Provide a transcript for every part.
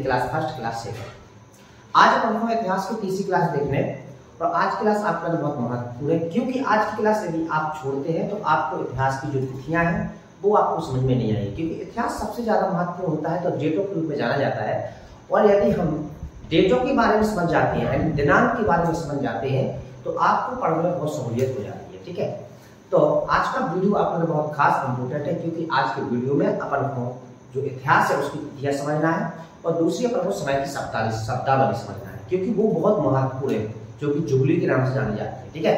यानी class first class second. आज अपन हम इतिहास की तीसरी क्लास देखने और आज की क्लास आपका बहुत महत्वपूर्ण है, क्योंकि आज की क्लास यदि आप छोड़ते हैं तो आपको इतिहास की जो तिथियां हैं वो आपको समझ में नहीं आएगी, क्योंकि इतिहास सबसे ज्यादा महत्वपूर्ण होता है तो डेटों के रूप में जाना जाता है। और यदि हम डेटों के बारे में समझ जाते हैं यानी दिनांक के बारे में समझ जाते हैं तो आपको पढ़ने में बहुत सहूलियत हो जाती है। ठीक है, तो आज का वीडियो आपके लिए बहुत खास इंपोर्टेंट है, क्योंकि आज के वीडियो में अपन को जो इतिहास है उसकी तिथियां समझना है और दूसरी अपन को समय की शब्दावली समझना है, क्योंकि वो बहुत महत्वपूर्ण है, जो कि जुबली के नाम से जानी जाती है। ठीक है,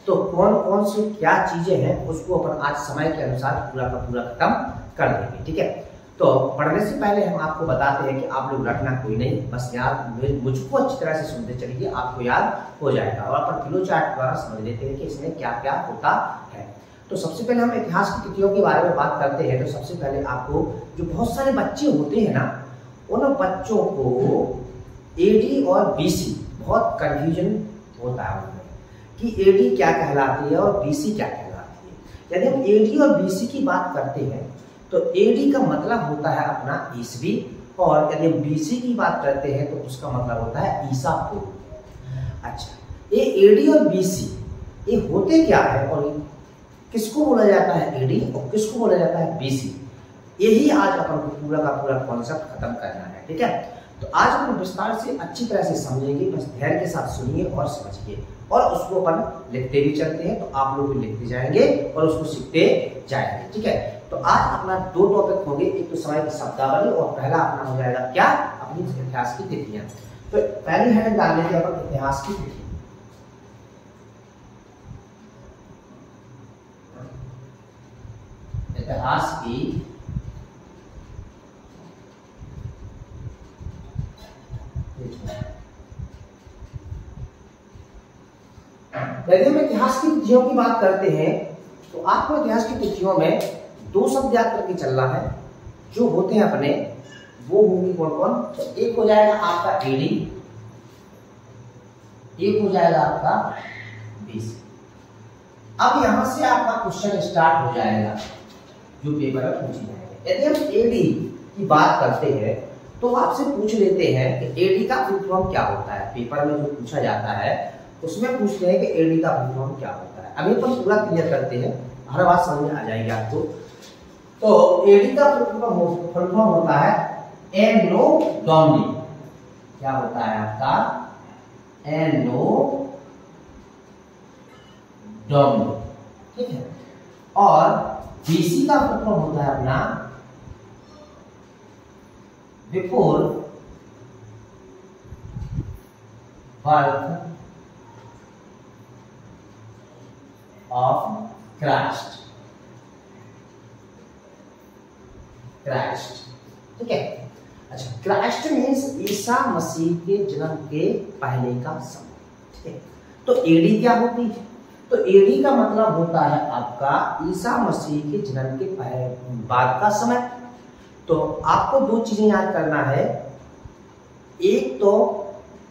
तो कौन कौन सी क्या चीजें हैं उसको अपन आज समय के अनुसार पूरा का पूरा खत्म कर देंगे। ठीक है, तो पढ़ने से पहले हम आपको बताते हैं कि आप लोग रटना कोई नहीं, बस याद मुझको अच्छी तरह से सुनते चलिए, आपको याद हो जाएगा। और अपन फ्लो चार्ट द्वारा समझ लेते हैं कि इसमें क्या क्या होता है। तो सबसे पहले हम इतिहास की तिथियों के बारे में बात करते हैं। तो सबसे पहले आपको जो बहुत सारे बच्चे होते हैं ना, उन बच्चों को एडी और बीसी बहुत कंफ्यूजन होता है उनमें कि एडी क्या कहलाती है और बीसी क्या कहलाती है। यदि हम एडी और बीसी की बात करते हैं तो एडी का मतलब होता है अपना ईसवी, और यदि हम बीसी की बात करते हैं तो उसका मतलब होता है ईसा पूर्व। अच्छा, ये एडी और बीसी ये होते क्या है और किसको बोला जाता है एडी और किसको बोला जाता है बीसी, यही आज अपन को पूरा का पूरा कॉन्सेप्ट खत्म करना है। ठीक है, तो आज अपन विस्तार से अच्छी तरह से समझेंगे, बस धैर्य के साथ सुनिए और समझिए, और उसको अपन लिखते भी चलते हैं तो आप लोग भी लिखते जाएंगे और उसको सीखते जाएंगे। ठीक है, तो आज अपना दो टॉपिक होंगे, एक तो समय की शब्दावली और पहला अपना हो जाएगा क्या, अपनी इतिहास की तिथियां। तो पहली हेडिंग डाल लेंगे अपन इतिहास की तिथि। इतिहास की यदि हम इतिहास की तिथियों की बात करते हैं तो आपको इतिहास की तिथियों में दो शब्द याद करके चलना है जो होते हैं अपने, वो होंगे कौन कौन। तो एक हो जाएगा आपका एडी, एक हो जाएगा आपका बीसी। अब यहां से आपका क्वेश्चन स्टार्ट हो जाएगा जो पेपर में पूछे जाएंगे। यदि हम एडी की बात करते हैं तो आपसे पूछ लेते हैं कि एडी का फुल फॉर्म क्या होता है। पेपर में जो पूछा जाता है उसमें पूछते हैं कि एडी का फुल फॉर्म क्या होता है। अभी तो पूरा क्लियर करते हैं, हर बात समझ में आ जाएगी आपको। तो एडी का फुल फॉर्म होता है एनो डोमिनी। क्या होता है आपका एनो डोमिनी। ठीक है, और बीसी का फुल फॉर्म होता है अपना बिफोर बर्थ ऑफ क्राइस्ट। ठीक है, अच्छा, क्राइस्ट मीन्स ईसा मसीह के जन्म के पहले का समय। ठीक है, तो एडी क्या होती है, तो एडी का मतलब होता है आपका ईसा मसीह के जन्म के बाद का समय। तो आपको दो चीजें याद करना है। एक तो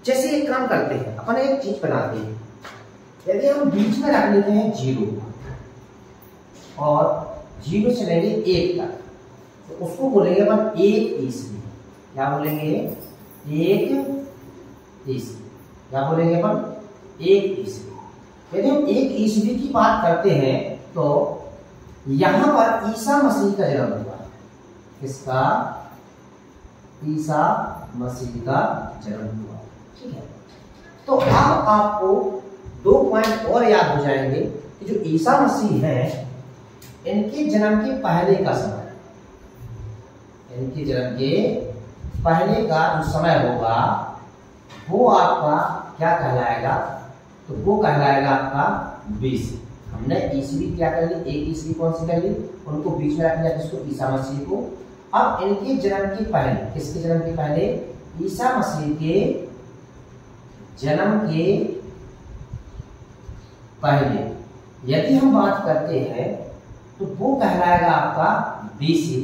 जैसे एक काम करते हैं अपन, एक चीज बनाते हैं, यदि हम बीच में रख लेते हैं 0 और 0 से लेंगे 1 तक, तो उसको बोलेंगे अपन 1 ईस्वी। क्या बोलेंगे, 1 ईस्वी। क्या बोलेंगे अपन, 1 ईस्वी। यदि हम 1 ईस्वी की बात करते हैं तो यहां पर ईसा मसीह का जन्म हुआ। किसका, ईसा मसीह का जन्म हुआ। ठीक है, तो अब आपको 2 पॉइंट और याद हो जाएंगे कि जो ईसा मसीह हैं इनके जन्म के पहले का समय, इनके जन्म के पहले का जो समय होगा वो आपका क्या कहलाएगा, तो वो कहलाएगा आपका बीसी। हमने ईस्वी क्या कर ली, 1 ईस्वी कौन सी कर ली, उनको बीच में रख लिया जिसको ईसा मसीह को। अब इनके जन्म के पहले, किसके जन्म के पहले, ईसा मसीह के जन्म के पहले यदि हम बात करते हैं तो वो कहलाएगा आपका बीसी,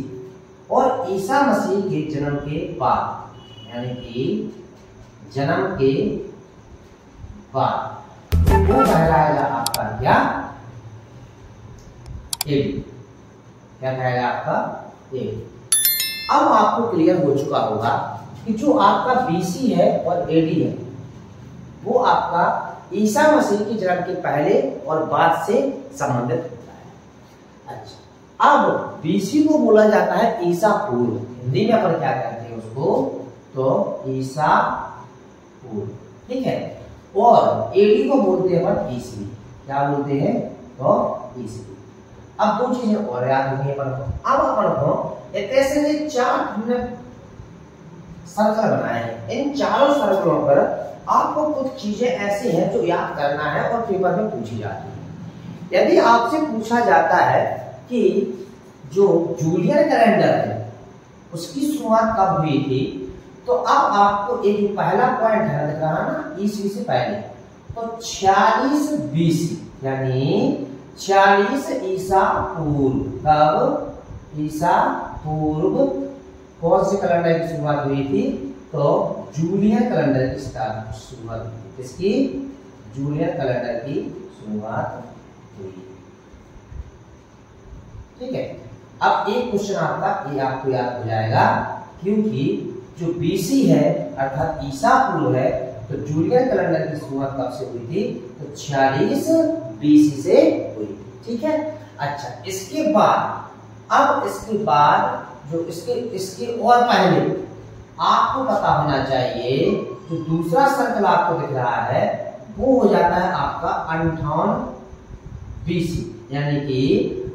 और ईसा मसीह के जन्म के बाद यानी कि जन्म के बाद तो वो कहलाएगा आपका क्या, एडी। क्या कहेगा आपका एडी। अब आपको क्लियर हो चुका होगा कि जो आपका बीसी है और एडी है वो आपका ईसा मसीह के जन्म के पहले और बाद से संबंधित होता है। अच्छा, अब बीसी को बोला जाता है ईसा पूर्व, हिंदी में अपन क्या कहते हैं उसको, तो ईसा पूर्व, ठीक है। और एडी को बोलते हैं अपन ईसवी, क्या बोलते हैं, तो ईसवी। अब दो चीजें और याद रखनी है अपन को। अब अपन को ऐसे चार हमने सर्कल बनाए हैं, इन चारों सर्कलों पर आपको कुछ चीजें ऐसी हैं जो याद करना है और पेपर में पूछी जाती है। यदि आपसे पूछा जाता है कि जो जूलियन कैलेंडर है उसकी शुरुआत कब हुई थी, तो अब आपको एक पहला पॉइंट ध्यान रखना ना, ईस्वी से पहले, तो 46 बीसी यानी 46 ईसा पूर्व। कब? ईसा पूर्व कौन से कैलेंडर की शुरुआत हुई थी, तो जूलियन कैलेंडर की शुरुआत हुई। किसकी? जूलियन कैलेंडर की शुरुआत हुई, ठीक है। अब एक क्वेश्चन आपका ये आपको याद हो जाएगा, क्योंकि जो बीसी है अर्थात ईसा पूर्व है, तो जूलियन कैलेंडर की शुरुआत कब से हुई थी, तो 46 बीसी से हुई, ठीक है। अच्छा, इसके बाद अब इसके बाद जो इसके और पहले आपको पता होना चाहिए, जो दूसरा सर्कल आपको दिख रहा है वो हो जाता है आपका 58 बीसी यानी कि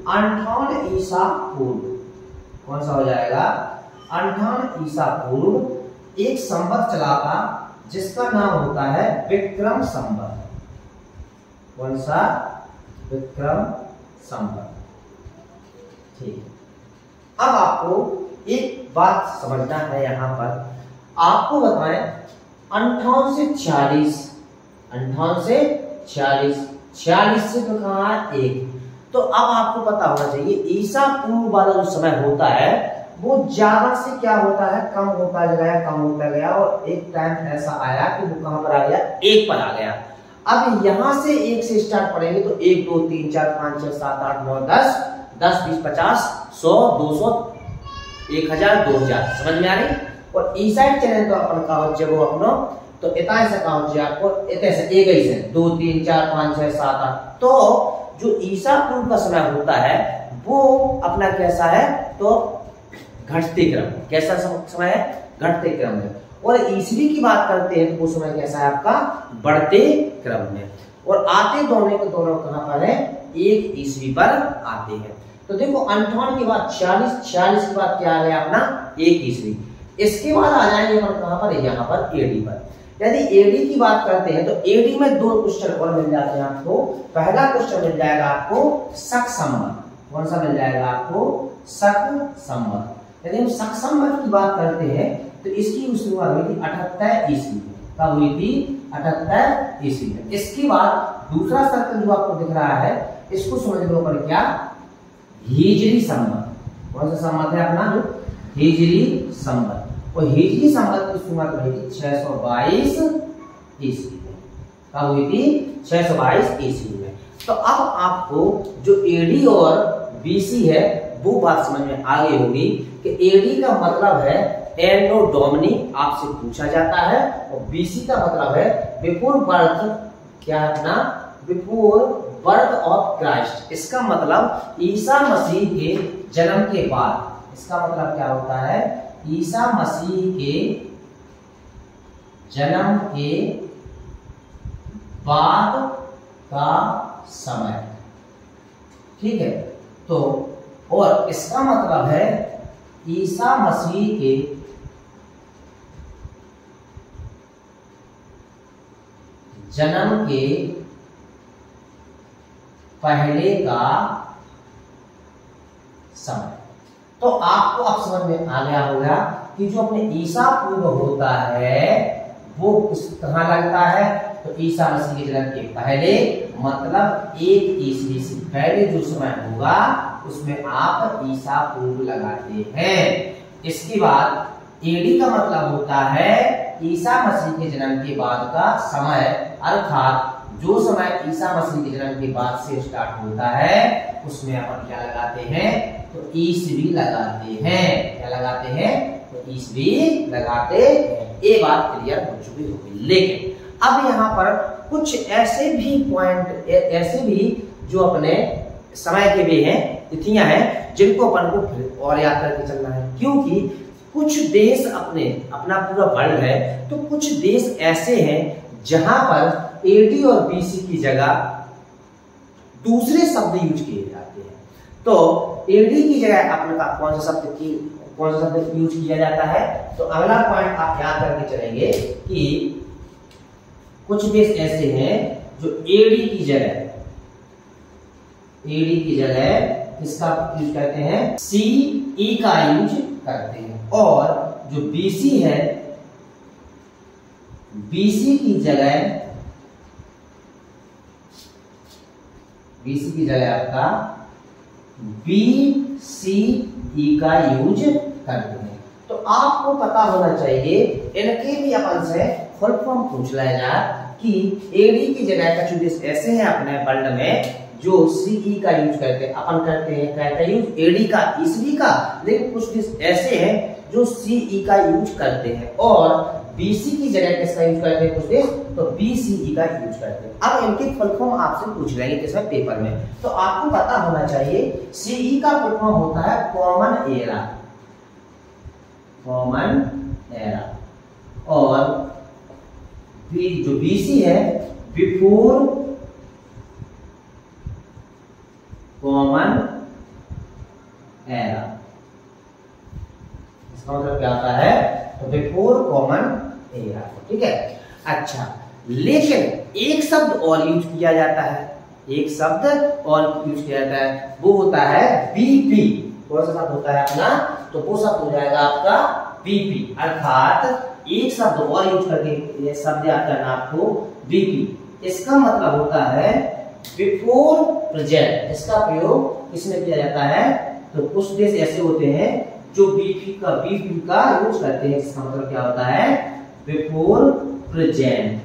58 ईसा पूर्व। कौन सा हो जाएगा? 58 ईसा पूर्व एक संवत चला था जिसका नाम होता है विक्रम संवत। कौन सा? विक्रम संवत, ठीक है। अब आपको एक बात समझना है, यहां पर आपको बताएं 58 से 46, 58 से 46, 46 से तो कहा है 1, तो अब आपको पता होना चाहिए ईसा पूर्व वाला जो समय होता है वो ज्यादा से क्या होता है, कम होता गया, कम होता गया, और एक टाइम ऐसा आया कि वो कहां पर आ गया, 1 पर आ गया। अब यहां से 1 से स्टार्ट पढ़ेंगे तो 1 2 3 4 5 6 7 8 9 10 10 20 50 100 200 1000 2000, समझ में आ रही। और ई साइड चैनल तो अपन का हो जब वो अपनो तो इतना ऐसा का हो जाए आपको इतने से एक ही से 2 3 4 5 6 7 8, तो जो ईसा पूर्व का समय होता है वो अपना कैसा है, तो घटते क्रम। कैसा समय है? घटते क्रम में। और ईसवी की बात करते हैं तो वो समय कैसा है आपका, बढ़ते क्रम में। और आते दोनों के दोनों कहां पर है, 1 ईस्वी पर आते हैं। तो देखो 58 के बाद 46 के बाद क्या आ गया अपना 1 ईस्वी। इसके बाद आ जाएंगे अपन कहां पर, यहाँ पर एडी पर। यदि एडी की बात करते हैं तो एडी में 2 क्वेश्चन और मिल जाते हैं आपको। पहला क्वेश्चन मिल जाएगा आपको शक संवत। कौन सा मिल जाएगा आपको? शक संवत। यदि हम शक संवत की बात करते हैं तो इसकी शुरुआत हुई थी 78 ईस्वी में। कब हुई थी? 78 ईस्वी में। इसके बाद दूसरा सर्कल जो आपको दिख रहा है इसको समझ लो पर क्या, हिजरी संवत। कौन सा संवत है अपना, जो हिजरी संवत। और हिजरी संवत की शुरुआत हुई थी 622 ईस्वी में। कब हुई थी? 622 ईस्वी में। तो अब आपको जो एडी और बीसी है वो बात समझ में आ गई होगी कि एडी का मतलब है एनो डोमिनी, आपसे पूछा जाता है, और बीसी का मतलब है बिफोर बर्थ, क्या है ना, बिफोर बर्थ ऑफ क्राइस्ट। इसका मतलब ईसा मसीह के जन्म के बाद। इसका मतलब क्या होता है? ईसा मसीह के जन्म के बाद का समय, ठीक है। तो और इसका मतलब है ईसा मसीह के जन्म के पहले का समय। तो आपको अब समझ में आ गया होगा कि जो अपने ईसा पूर्व होता है वो कहां लगता है, तो ईसा मसीह के जन्म के पहले, मतलब 1 ईस्वी से पहले जो समय होगा उसमें आप ईसा पूर्व लगाते हैं। इसके बाद एडी का मतलब होता है ईसा मसीह के जन्म के बाद का समय, अर्थात जो समय ईसा मसीह के जन्म के बाद से स्टार्ट होता है उसमें अपन क्या लगाते हैं, तो ईस्वी लगाते हैं। क्या लगाते हैं? तो ईस्वी लगाते हैं। ये बात क्लियर हो चुकी होगी। लेकिन अब यहाँ पर कुछ ऐसे भी पॉइंट, ऐसे भी जो अपने समय के भी हैं, तिथियां हैं, जिनको अपन को फिर और याद करके चलना है। क्योंकि कुछ देश अपना पूरा वर्ल्ड है, तो कुछ देश ऐसे हैं जहां पर एडी और बीसी की जगह दूसरे शब्द यूज किए जाते हैं। तो एडी की जगह अपने का कौन सा शब्द यूज किया जाता है? तो अगला पॉइंट आप याद करके चलेंगे कि कुछ देश ऐसे हैं जो एडी की जगह इसका यूज करते हैं, सीई का यूज करते हैं। और जो बीसी है, बीसी की जगह आपका बीसीई का यूज करते हैं। तो आपको पता होना चाहिए, इनके भी अपन से फुल फॉर्म पूछ लाया जाए कि एडी की जगह का जो देश ऐसे हैं अपने वर्ल्ड में जो सीई का यूज करते हैं, अपन करते हैं क्या का यूज? एडी का, ईस्वी का। लेकिन कुछ देश ऐसे हैं जो सीई का यूज करते हैं और बीसी की जगह किसका यूज करते हैं कुछ देश? तो बीसीई का यूज करते हैं। अब इनके फुल फॉर्म आपसे पूछ लेंगे किसमें? पेपर में। तो आपको पता होना चाहिए सीई का फुल फॉर्म होता है कॉमन एरा, और जो बीसी है बिफोर कॉमन एरा। इसका मतलब क्या आता है? तो बिफोर कॉमन एरा। ठीक है, अच्छा। लेकिन एक शब्द और यूज किया जाता है, वो होता है बीपी। कौन सा शब्द होता है अपना? तो वो शब्द हो जाएगा आपका बीपी, अर्थात एक शब्द और यूज करके ये शब्द याद करना आपको, बीपी। इसका मतलब होता है बिफोर प्रेजेंट। इसका प्रयोग किसमें किया जाता है? तो कुछ देश ऐसे होते हैं जो बीपी का यूज करते हैं। इसका मतलब क्या होता है? Before present.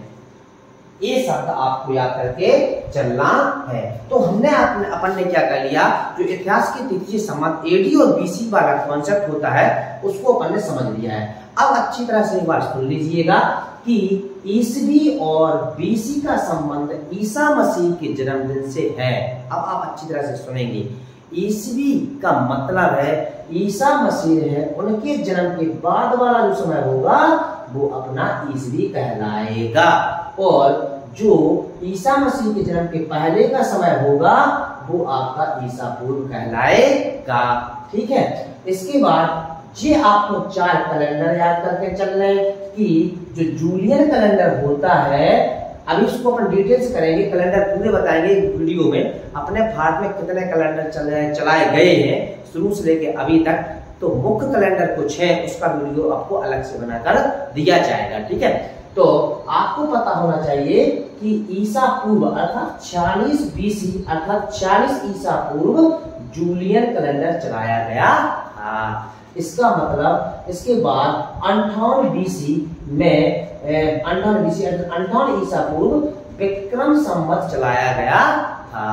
ये शब्द आपको याद करके चलना है। तो अपन ने क्या कर लिया, जो इतिहास की तिथि संबंध एडी और बीसी वाला कॉन्सेप्ट होता है उसको अपन ने समझ लिया है। अब अच्छी तरह से एक बार सुन लीजिएगा कि ईस्वी और बीसी का संबंध ईसा मसीह के जन्मदिन से है। अब आप अच्छी तरह से सुनेंगे। ईस्वी का मतलब है ईसा मसीह है, उनके जन्म के बाद वाला जो समय होगा वो अपना ईस्वी कहलाएगा, और जो ईसा मसीह के जन्म के पहले का समय होगा वो आपका ईसा पूर्व कहलाएगा। ठीक है, इसके बाद ये आपको 4 कैलेंडर याद करके चल रहे हैं कि जो जूलियन कैलेंडर होता है, अभी इसको अपन डिटेल से करेंगे, कैलेंडर पूरे बताएंगे वीडियो में। अपने भारत में कितने कैलेंडर चलाए गए हैं शुरू से लेके अभी तक, तो मुख्य कैलेंडर कुछ है, उसका वीडियो आपको अलग से बनाकर दिया जाएगा। ठीक है, तो आपको पता होना चाहिए कि ईसा पूर्व अर्थात 46 बीसी अर्थात 40 ईसा पूर्व जूलियन कैलेंडर चलाया गया था। इसका मतलब इसके बाद 58 बीसी में 58 ईसा पूर्व विक्रम संवत चलाया गया था।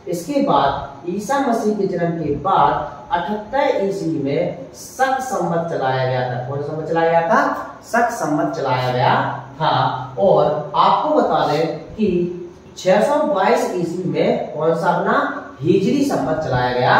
इसके बाद ईसा मसीह के जन्म के बाद 78 ईस्वी में शक संवत चलाया गया था। कौन सा संवत चलाया गया था? शक संवत चलाया गया था। और आपको बता दें कि 622 ईस्वी में कौन सा अपना हिजरी संवत चलाया गया।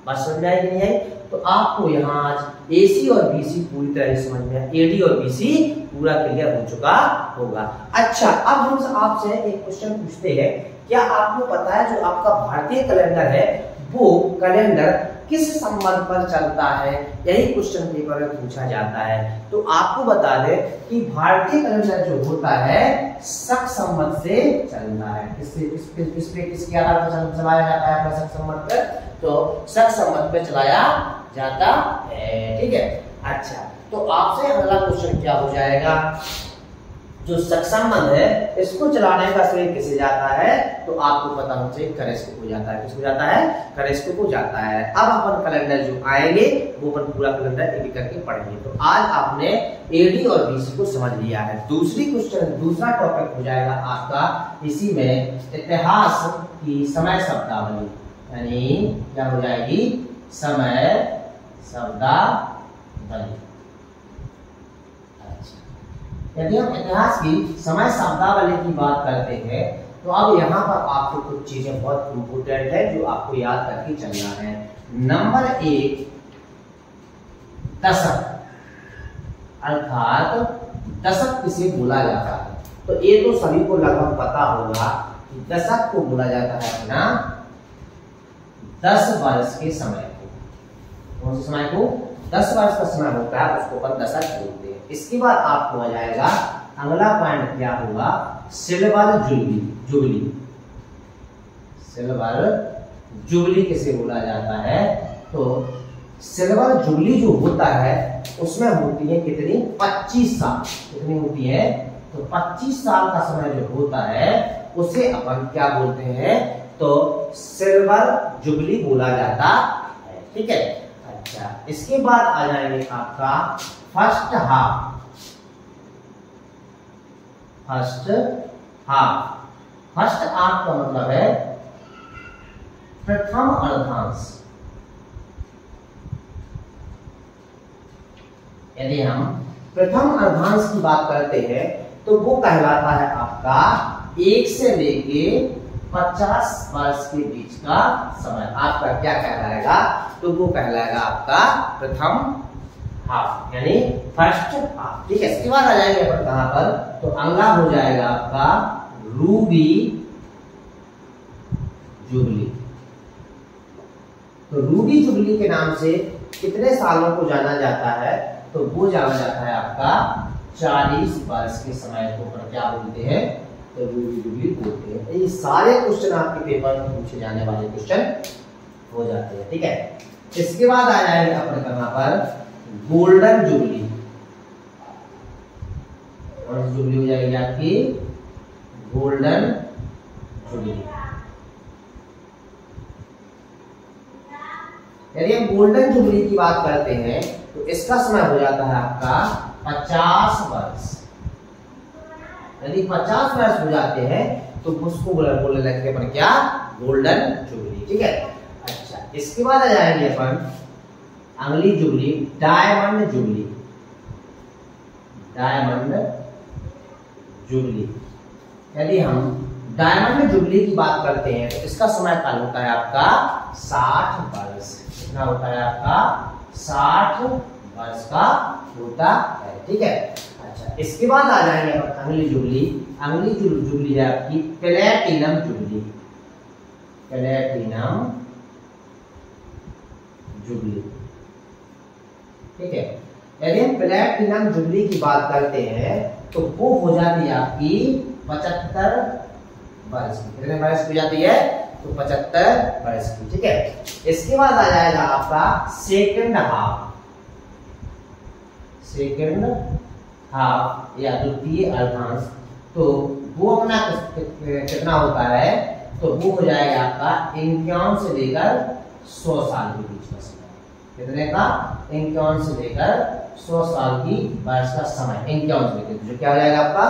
बात समझ में आई कि नहीं आई? तो आपको यहाँ आज एसी और बीसी पूरी तरह से समझ में, एडी और बीसी पूरा क्लियर हो चुका होगा। अच्छा, अब हम आपसे एक क्वेश्चन पूछते हैं, क्या आपको पता है जो आपका भारतीय कैलेंडर है वो कैलेंडर किस संवत पर चलता है? यही क्वेश्चन पेपर में पूछा जाता है। तो आपको बता दें कि भारतीय कैलेंडर जो होता है शक संवत से चलता है। किसके आधार पर चलाया जाता है अपना शक संवत पर? तो शक संवत पे चलाया जाता है। ठीक है, अच्छा, तो आपसे अगला क्वेश्चन क्या हो जाएगा? जो शक संबंध है इसको चलाने का श्रेय किसे जाता है? तो आपको पता होना चाहिए करेस्को को जाता है। किसको जाता है? करेस्को को जाता है। अब अपन कैलेंडर जो आएंगे वो अपन पूरा कैलेंडर एक करके पढ़ेंगे। तो आज आपने एडी और बीसी को समझ लिया है। दूसरा टॉपिक हो जाएगा आपका इसी में इतिहास की समय शब्दावली, यानी क्या हो जाएगी? समय शब्दावली। यदि हम इतिहास की समय शब्दावली की बात करते हैं तो अब यहाँ पर आपको कुछ चीजें बहुत इंपोर्टेंट है जो आपको याद करके चलना है। नंबर 1 दशक, अर्थात दशक किसे बोला जाता है। तो ये तो सभी को लगभग पता होगा कि दशक को बोला जाता है अपना 10 वर्ष के समय को। कौन से समय को? 10 वर्ष का समय होता है उसको अपन दशक बोलते हैं। इसके बाद आपको आ जाएगा अगला पॉइंट क्या होगा, सिल्वर जुबली। सिल्वर जुबली किसे बोला जाता है? तो सिल्वर जुबली जो होता है उसमें होती है कितनी? 25 साल। कितनी होती है? तो 25 साल का समय जो होता है उसे अपन क्या बोलते हैं? तो सिल्वर जुबली बोला जाता है। ठीक है। अच्छा, इसके बाद आ जाएंगे आपका फर्स्ट हाफ। फर्स्ट हाफ का मतलब है प्रथम अर्धांश। यदि हम प्रथम अर्धांश की बात करते हैं तो वो कहलाता है आपका 1 से लेके 50 वर्ष के बीच का समय। आपका क्या कहलाएगा? तो वो कहलाएगा आपका प्रथम हाफ यानी फर्स्ट हाफ। ठीक है। इसके बाद आ जाएंगे अपन कहां पर? तो अगला हो जाएगा आपका रूबी जुबली। तो रूबी जुबली के नाम से कितने सालों को जाना जाता है? तो वो जाना जाता है आपका 40 वर्ष के समय को अपन क्या बोलते हैं? तो रूबी जुबली बोलते हैं। ये सारे क्वेश्चन आपके पेपर में पूछे जाने वाले क्वेश्चन हो जाते हैं। ठीक है। इसके बाद आ जाएंगे अपन कहां पर? Golden jubilee. कौन सी जुबली हो जाएगी आपकी? Golden jubilee. यदि हम गोल्डन जुबली की बात करते हैं तो इसका समय हो जाता है आपका 50 वर्ष। यदि 50 वर्ष हो जाते हैं तो उसको बोलने लगते हैं अपन क्या? Golden jubilee. ठीक है। अच्छा, इसके बाद आ जाएंगे अपन अगली jubilee diamond jubilee. Diamond jubilee. यदि हम डायमंड जुबली की बात करते हैं तो इसका समय काल होता है आपका 60 वर्ष। कितना होता है आपका? 60 वर्ष का होता है। ठीक है। अच्छा, इसके बाद आ जाएंगे अगली जुबली। अगली जुबली है आपकी प्लेटिनम जुबली। Platinum jubilee. ठीक है। यदि हम प्लेटिनम जुबली की बात करते हैं तो वो हो जाती है आपकी 75 वर्ष की। कितने वर्ष हो जाती है? तो 75 वर्ष की। ठीक है। इसके बाद आ जाएगा आपका सेकंड हाफ। सेकंड हाफ या द्वितीय अर्धांश। तो वो अपना कितना होता है? तो वो हो जाएगा आपका 51 से लेकर 100 साल के बीच का समय। कितने का? 51 से लेकर 100 साल की वर्ष का समय। 51 से लेकर जो क्या हो जाएगा आपका?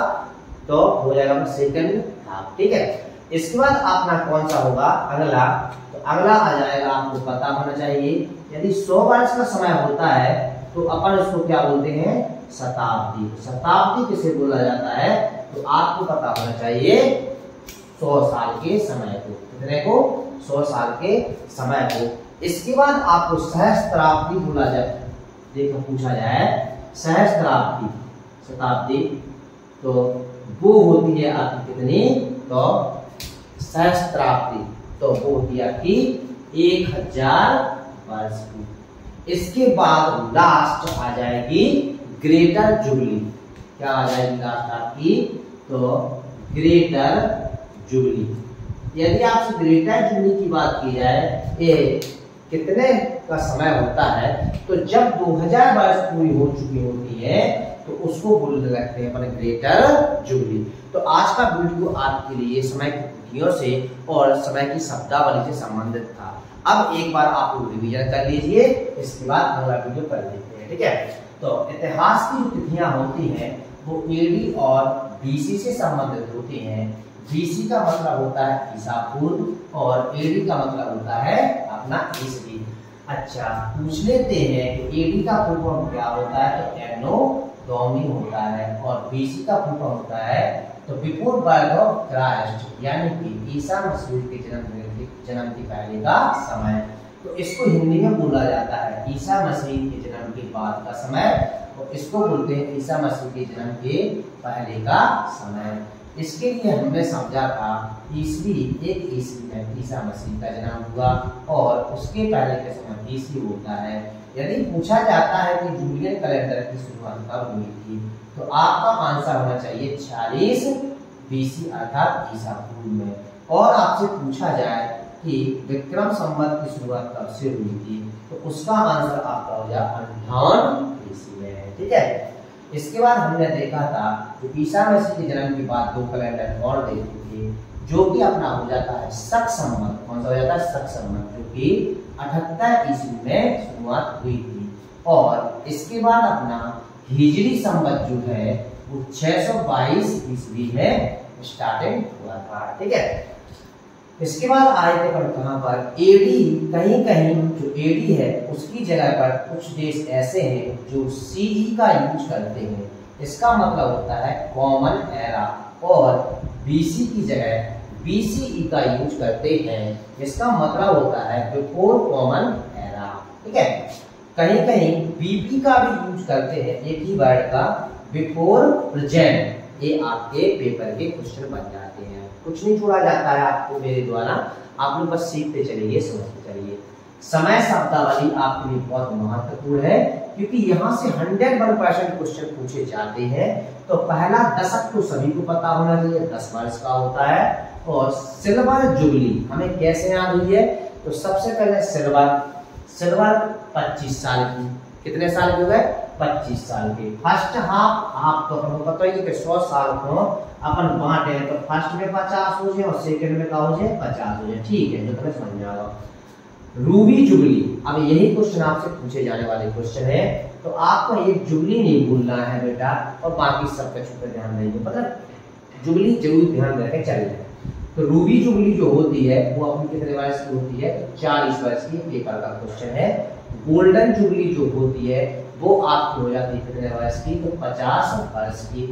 तो हो जाएगा सेकंड हाफ। ठीक है। इसके बाद अपना कौन सा होगा? अगला। तो अगला आ जाएगा, आपको पता होना चाहिए, यदि 100 वर्ष का समय होता है तो अपन उसको क्या बोलते हैं? शताब्दी। शताब्दी किसे बोला जाता है? तो आपको पता होना चाहिए 100 साल के समय को। कितने को? 100 साल के समय को। इसके बाद आपको सहस्त्राब्दी बोला जाए, देखो पूछा जाए सहस्त्राब्दी शताब्दी, तो वो होती है आपकी कितनी? तो सहस्त्राब्दी तो वो होती है आपकी 1000 वर्ष की। इसके बाद लास्ट आ जाएगी ग्रेटर जुबली। क्या आ जाएगी लास्ट आपकी? तो ग्रेटर जुबली। यदि आपसे ग्रेटर जुबली की बात की जाए, ये कितने का समय होता है? तो जब 2000 वर्ष पूरी हो चुकी होती है तो उसको बोलने लगते हैं अपन ग्रेटर जुबली। तो आज का वीडियो आपके लिए समय की तिथियों से और समय की शब्दावली से संबंधित था। अब एक बार आप लोग रिवीजन कर लीजिए, इसके बाद अगला वीडियो कर लेते हैं। ठीक है। तो इतिहास की जो तिथियां होती हैं वो एडी और बीसी से संबंधित होती हैं। बीसी का मतलब होता है ईसा पूर्व और एडी का मतलब होता है अपना ईसवी। अच्छा, पूछ लेते हैं कि एडी का फुल फॉर्म क्या होता है? तो एनो डोमिनी होता है और बीसी का फुल फॉर्म होता है तो बिफोर बर्थ ऑफ क्राइस्ट, यानी कि ईसा मसीह के जन्म के पहले का समय। तो इसको हिंदी में बोला जाता है ईसा मसीह के जन्म के बाद का समय, और इसको बोलते हैं ईसा मसीह के जन्म के पहले का समय। इसके लिए हमने समझा था ईसवी, एक ईसवी में ईसा मसीह का जन्म हुआ और उसके पहले के समय बीसी होता है। यदि पूछा जाता है कि जूलियन कैलेंडर की शुरुआत कब हुई थी, तो आपका आंसर होना चाहिए 46 बीसी अर्थात ईसा पूर्व में। और आपसे पूछा जाए कि विक्रम संवत की शुरुआत कब से हुई थी, तो उसका आंसर आपका हो जाए 58 बीसी में। ठीक है, इसके बाद हमने देखा था जो ईसा मसीह के जन्म के बाद दो कैलेंडर और देखे थे, जो कि अपना हो जाता है शक संवत। कौन सा हो जाता है? शक संवत, जो कि 78 ईस्वी में शुरुआत हुई थी। और इसके बाद अपना हिजरी संवत जो है वो 622 ईस्वी में स्टार्टिंग हुआ था। ठीक है, इसके बाद आए थे पर कहां पर एडी, कहीं कहीं जो एडी है उसकी जगह पर कुछ देश ऐसे हैं जो सीई का यूज करते हैं। इसका मतलब होता है कॉमन एरा, और बीसी की जगह बीसीई का यूज करते हैं। इसका मतलब होता है बिफोर कॉमन एरा। ठीक है, कहीं कहीं बीपी का भी यूज करते हैं, एक ही वर्ड का, बिफोर प्रेजेंट। ये आपके पेपर के क्वेश्चन बन जाते हैं, कुछ नहीं छोड़ा जाता है आपको मेरे द्वारा, आप लोग बस सीखते चलिए, समझते चलिए। समय शब्दावली आपके लिए बहुत महत्वपूर्ण है, क्योंकि यहाँ से 101% क्वेश्चन पूछे जाते हैं। तो पहला दशक तो सभी को पता होना चाहिए, 10 वर्ष का होता है। और सिल्वर जुबली हमें कैसे याद हुई है, तो सबसे पहले सिल्वर 25 साल की, कितने साल के हो गए? 25 साल के। फर्स्ट हाफ तो अपन को पता ही है कि 100 साल को अपन बांटे, तो फर्स्ट में 50 हो जाए और सेकंड में क्या हो जाए? 50 हो जाए। ठीक है, जो तुम्हें समझ में आ रहा हो। रूबी जुबली, अब यही क्वेश्चन आपसे पूछे जाने वाले क्वेश्चन है, तो आपको ये जुबली नहीं भूलना है बेटा, और बाकी सब कुछ पर ध्यान देंगे, मतलब जुबली जरूर ध्यान रखें चलिए। तो रूबी जुबली जो होती है वो अपनी कितने वर्ष की होती है? 40 वर्ष की, पेपर का क्वेश्चन है। गोल्डन जुबली जो होती है वो आपकी हो जाती है कितने वर्ष की? तो 50 वर्ष की।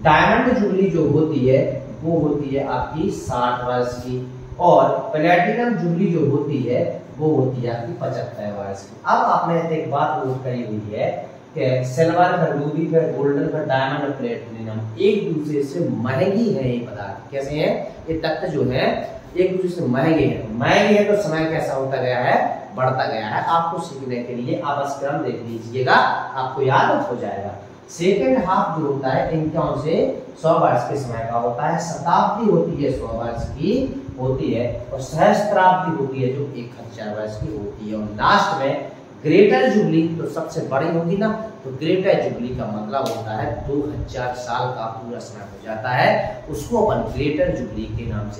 डायमंड जुबली जो होती है वो होती है आपकी 60 वर्ष की। और प्लेटिनम जुबली जो होती है वो होती है आपकी 75 वर्ष की। अब आपने एक बात नोट करी हुई है कि सिल्वर का, रूबी का, गोल्डन का, डायमंड और प्लेटिनम एक दूसरे से महंगी है ये पदार्थ। कैसे हैं ये तत्व जो है? एक दूसरे से महंगे हैं। महंगे हैं तो समय कैसा होता गया है? बढ़ता गया है। आपको सीखने के लिए आप क्रम देख लीजिएगा, आपको याद हो जाएगा। सेकेंड हाफ जो होता है 51 से 100 वर्ष के समय का होता है। शताब्दी होती है 100 वर्ष की होती है, और सहस्त्राब्दी होती है जो 1000 वर्ष की होती है। और लास्ट में ग्रेटर जुबली तो सबसे बड़ी होगी ना, तो ग्रेटर जुबली का मतलब होता है 2000 साल का पूरा समय हो जाता है, उसको अपन ग्रेटर जुबली के नाम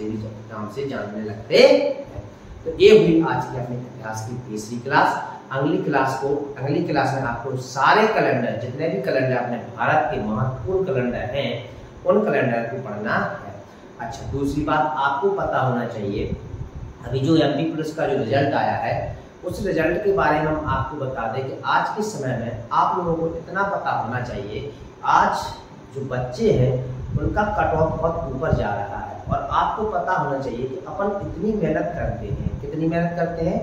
से जानने लगते हैं। तो ये हुई आज की अपने इतिहास की तीसरी क्लास। अगली क्लास में आपको सारे कैलेंडर, जितने भी कैलेंडर अपने भारत के महत्वपूर्ण कैलेंडर हैं, उन कैलेंडर को पढ़ना है। अच्छा, दूसरी बात आपको पता होना चाहिए, अभी जो एमपी पुलिस का जो रिजल्ट आया है, उस रिजल्ट के बारे में हम आपको बता दें कि आज के समय में आप लोगों को इतना पता होना चाहिए, आज जो बच्चे हैं उनका कट ऑफ बहुत ऊपर जा रहा है। और आपको पता होना चाहिए कि अपन कितनी मेहनत करते हैं, कितनी मेहनत करते हैं,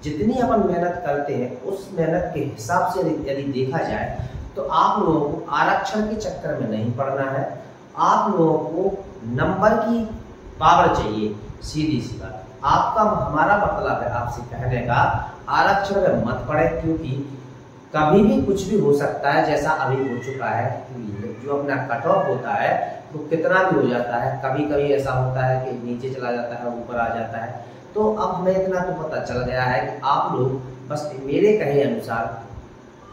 जितनी अपन मेहनत करते हैं उस मेहनत के हिसाब से यदि देखा जाए तो आप लोगों को आरक्षण के चक्कर में नहीं पड़ना है। आप लोगों को नंबर की पावर चाहिए, सीधी सी बात। आपका, हमारा मतलब है आपसे कहने का, आरक्षण में मत पड़े, क्योंकि कभी भी कुछ भी हो सकता है, जैसा अभी हो चुका है। जो अपना कट ऑफ होता है वो कितना भी हो जाता है, कभी कभी ऐसा होता है कि नीचे चला जाता है, ऊपर आ जाता है। तो अब हमें इतना तो पता चल गया है कि आप लोग बस मेरे कहे अनुसार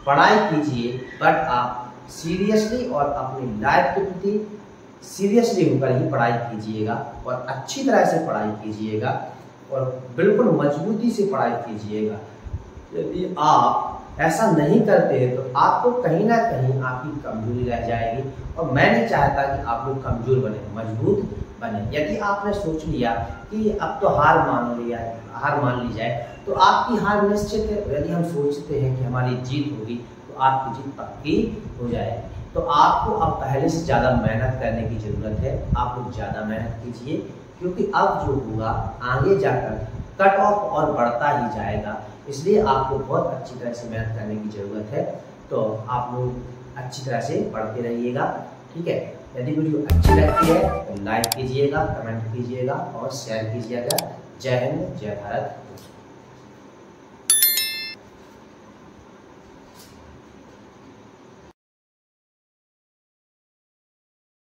पढ़ाई कीजिए, बट आप सीरियसली और अपनी लाइफ के प्रति सीरियसली होकर ही पढ़ाई कीजिएगा, और अच्छी तरह से पढ़ाई कीजिएगा, और बिल्कुल मजबूती से पढ़ाई कीजिएगा। यदि आप ऐसा नहीं करते हैं तो आपको कहीं ना कहीं आपकी कमजोरी रह जाएगी, और मैं नहीं चाहता कि आप लोग कमजोर बने, मजबूत बने। यदि आपने सोच लिया कि अब तो हार मान ली जाए, तो आपकी हार निश्चित है। यदि हम सोचते हैं कि हमारी जीत होगी, तो आपकी जीत पक्की हो जाएगी। तो आपको अब पहले से ज़्यादा मेहनत करने की ज़रूरत है। आप लोग ज़्यादा मेहनत कीजिए, क्योंकि अब जो होगा आगे जाकर कट ऑफ और बढ़ता ही जाएगा, इसलिए आपको बहुत अच्छी तरह से मेहनत करने की ज़रूरत है। तो आप लोग अच्छी तरह से पढ़ते रहिएगा, ठीक है। यदि वीडियो अच्छी लगती है तो लाइक कीजिएगा, कमेंट कीजिएगा और शेयर कीजिएगा। जय हिंद, जय भारत।